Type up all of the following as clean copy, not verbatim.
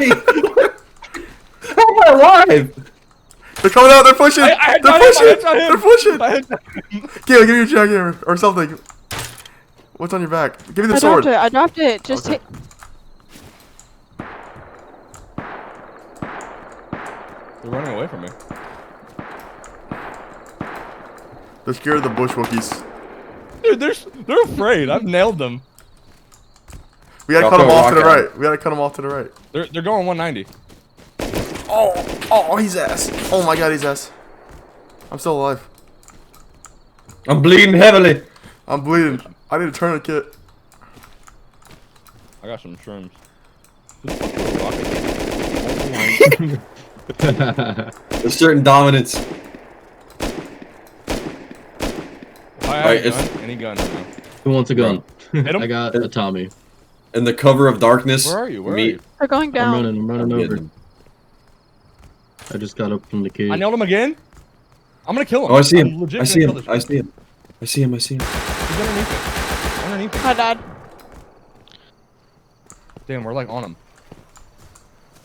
me? How am I alive? They're coming out. They're pushing. They're pushing. Give me your jackhammer or something. What's on your back? Give me the sword. I dropped it. Just Okay. take. They're running away from me. They're scared of the bush Wookiees. Dude, they're afraid. I've nailed them. We gotta cut them off to the right. We gotta cut them off to the right. They're going 190. Oh, he's ass. Oh my god, he's ass. I'm still alive. I'm bleeding heavily. I'm bleeding. I need a tourniquet. I got some shrooms. There's certain dominance. I have any gun right now. Who wants a gun? Hit him. I got a Tommy. In the cover of darkness. Where are you? Where are you? We're going down. I'm running over. I just got up from the cave. I nailed him again. I'm gonna kill him. Oh, I see him. I'm legit I see gonna him. kill I this see him. I see him. I see him. He's underneath it. Underneath it. I died. Damn, we're like on him.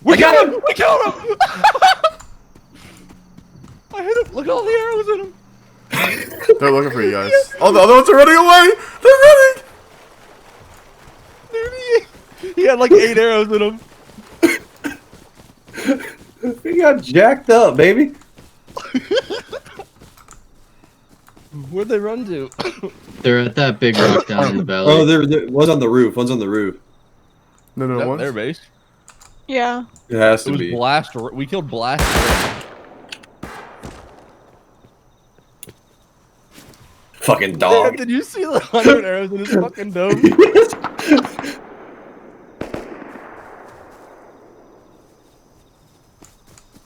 We killed him! We killed him! I hit him. Look at all the arrows in him. They're looking for you guys. Oh, the other ones are running away. They're running. Dude, he had like 8 arrows in him. We got jacked up, baby. Where'd they run to? They're at that big rock down in the valley. Oh, there. One's on the roof. One's on the roof. No, Their base. Yeah. It has It to was be. Blast. We killed Blast. Fucking Damn, dog. did you see the 100 arrows in his fucking dome?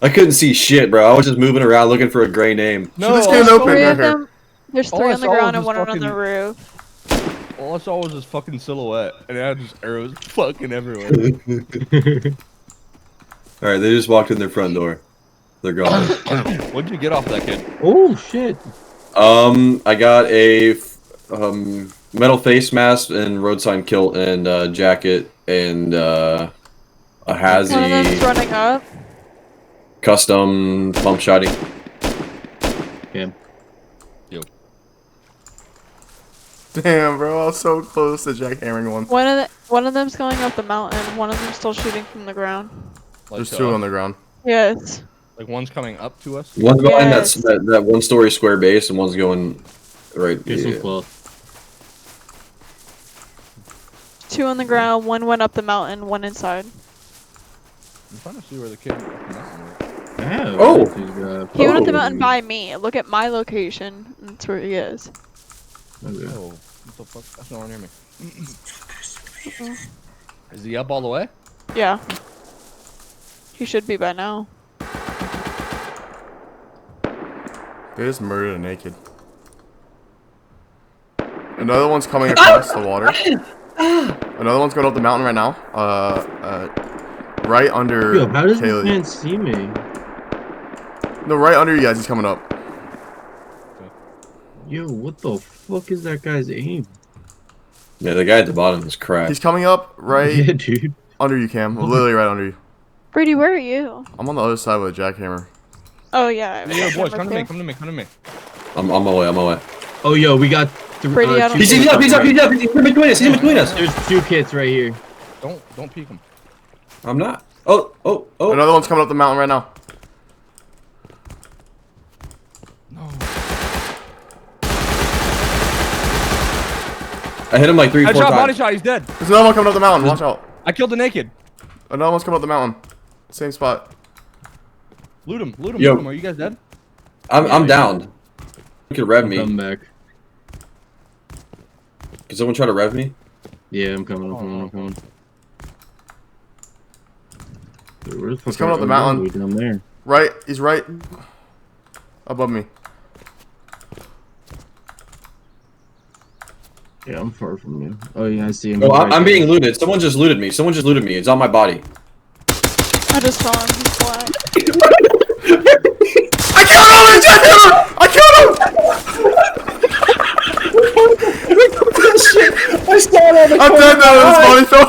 I couldn't see shit, bro. I was just moving around looking for a gray name. So this game's all I open. saw- Three right of here. them. There's All 3 I on the saw ground was and 1 on fucking- the roof. All I saw was his fucking silhouette, and it had just arrows fucking everywhere. Alright, they just walked in their front door. They're gone. What'd you get off that kid? Oh shit! I got a metal face mask and road sign kilt and jacket and a One of them's hazy running up. custom pump shotty. Yeah. Damn, bro. I was so close to jackhammering one. One of them's going up the mountain. One of them's still shooting from the ground. Like, There's 2 on the ground. Yes. Like one's coming up to us. One's going Yes. that 1-story square base and one's going right. Here's some Yeah. cloth. 2 on the ground. 1 went up the mountain. 1 inside. I'm trying to see where the kid up the mountain went. Yeah, Oh! He went up the Oh. mountain by me. Look at my location. That's where he is. Okay. Oh, what the fuck? That's nowhere near me. Is he up all the way? Yeah. He should be by now. They just murdered a naked. Another one's coming across the water. Another one's going up the mountain right now. Right under Yo, how does this Kaylee. man see me? No, right under you guys. He's coming up. Yo, what the fuck is that guy's aim? Yeah, the guy at the bottom is crap. He's coming up right Yeah, dude. under you, Cam. Literally right under you. Brady, where are you? I'm on the other side with a jackhammer. Oh yeah. I Yo, have boys, camera come to me, too. come to me, come to me. I'm on my way. I'm on my way. Oh, yo, we got Brady, I don't two see He's you. kits up. right- He's in between us. He's in between us. There's 2 kits right here. Don't peek him. I'm not. Oh. Another one's coming up the mountain right now. No. I hit him like 3-4 Headshot, body times. shot, he's dead. There's another one coming up the mountain. Watch out. I killed the naked. Another one's coming up the mountain. Same spot. Loot him, loot him, Yo. loot him. Are you guys dead? I'm down. You can rev me. Come back. Can someone try to rev me? Yeah, I'm coming. I'm coming. Dude, where the fuck He's coming up the are mountain. we down there? Right. He's right above me. Yeah, I'm far from you. Oh yeah, I see him. Oh, He's right I'm there. being looted. Someone just looted me. It's on my body. I just saw him. He's black. I killed him! with a jackhammer! I killed him! I saw it on the I'm dead now. This body fell.